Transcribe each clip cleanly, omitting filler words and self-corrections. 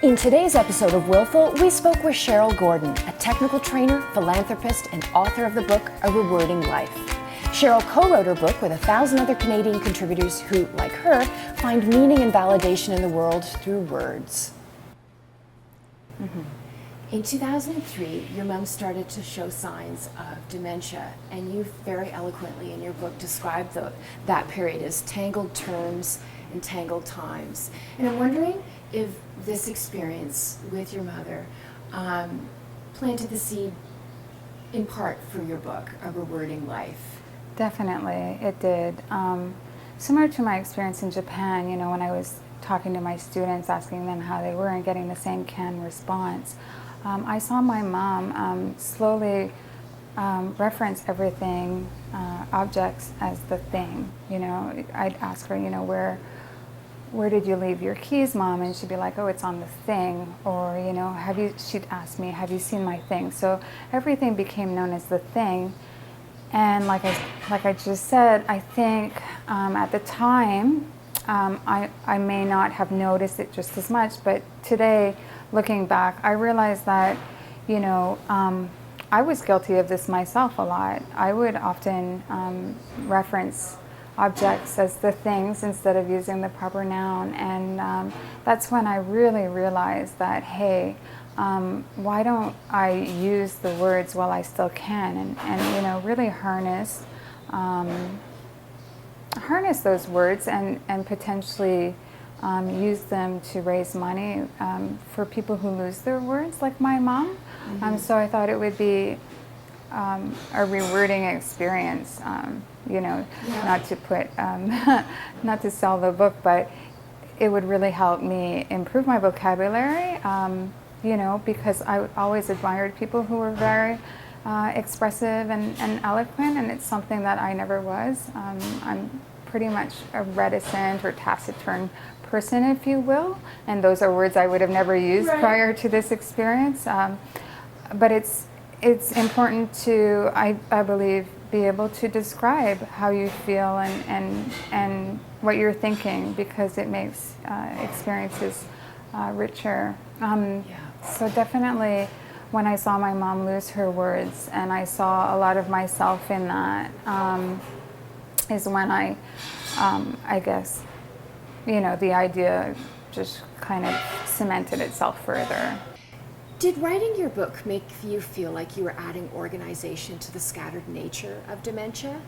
In today's episode of Willful, we spoke with Sheryl Gordon, a technical trainer, philanthropist, and author of the book, A Rewording Life. Sheryl co-wrote her book with 1,000 other Canadian contributors who, like her, find meaning and validation in the world through words. In 2003, your mom started to show signs of dementia, and you very eloquently in your book described that period as tangled terms and tangled times. And I'm wondering if this experience with your mother planted the seed in part for your book, A Rewording Life. Definitely, it did. Similar to my experience in Japan, when I was talking to my students, asking them how they were and getting the same canned response, I saw my mom slowly reference everything, objects, as the thing. I'd ask her, where did you leave your keys, Mom? And she'd be like, oh, it's on the thing. Or, she'd ask me, have you seen my thing? So everything became known as the thing. And like I just said, I think at the time, I may not have noticed it just as much, but today, looking back, I realized that, I was guilty of this myself a lot. I would often reference objects as the things instead of using the proper noun, and that's when I really realized that, hey, why don't I use the words while I still can, and really harness those words and potentially use them to raise money for people who lose their words, like my mom. So I thought it would be a rewarding experience, not to put, not to sell the book, but it would really help me improve my vocabulary, because I always admired people who were very expressive and eloquent, and it's something that I never was. I'm pretty much a reticent or taciturn person, if you will, and those are words I would have never used prior to this experience. But it's important to, I believe, be able to describe how you feel and what you're thinking, because it makes experiences richer. So definitely, when I saw my mom lose her words, and I saw a lot of myself in that, is when I guess, the idea just kind of cemented itself further. Did writing your book make you feel like you were adding organization to the scattered nature of dementia?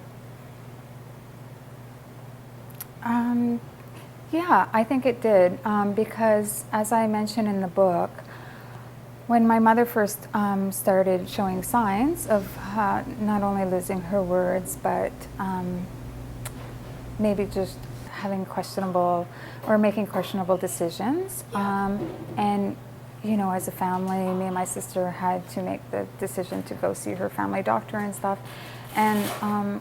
Yeah, I think it did, because as I mentioned in the book, when my mother first started showing signs of not only losing her words, but maybe just having questionable or making questionable decisions, and as a family, me and my sister had to make the decision to go see her family doctor and stuff. And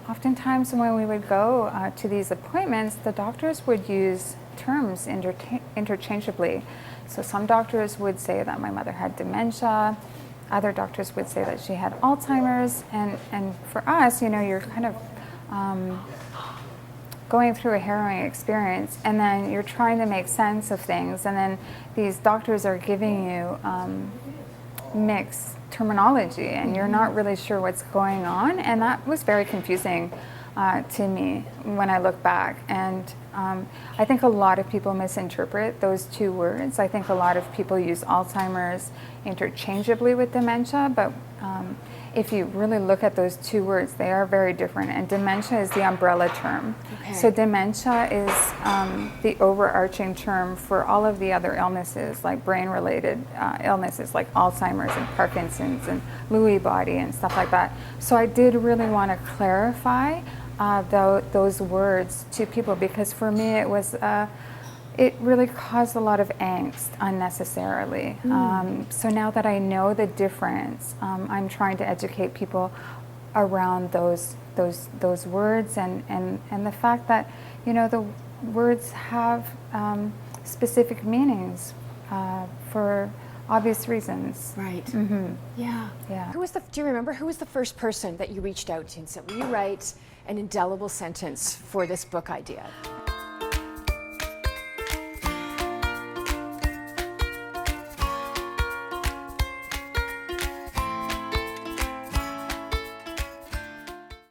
oftentimes when we would go to these appointments, the doctors would use terms interchangeably. So some doctors would say that my mother had dementia. Other doctors would say that she had Alzheimer's. And for us, you're kind of going through a harrowing experience, and then you're trying to make sense of things, and then these doctors are giving you mixed terminology, and you're not really sure what's going on, and that was very confusing to me when I look back. And I think a lot of people misinterpret those two words. I think a lot of people use Alzheimer's interchangeably with dementia, but if you really look at those two words, they are very different, and dementia is the umbrella term. Okay. So dementia is the overarching term for all of the other illnesses, like brain-related illnesses like Alzheimer's and Parkinson's and Lewy body and stuff like that. So I did really want to clarify those words to people, because for me it really caused a lot of angst unnecessarily. So now that I know the difference, I'm trying to educate people around those words and the fact that the words have specific meanings for obvious reasons. Right. Yeah. Yeah. Do you remember who was the first person that you reached out to and said, will you write an indelible sentence for this book idea?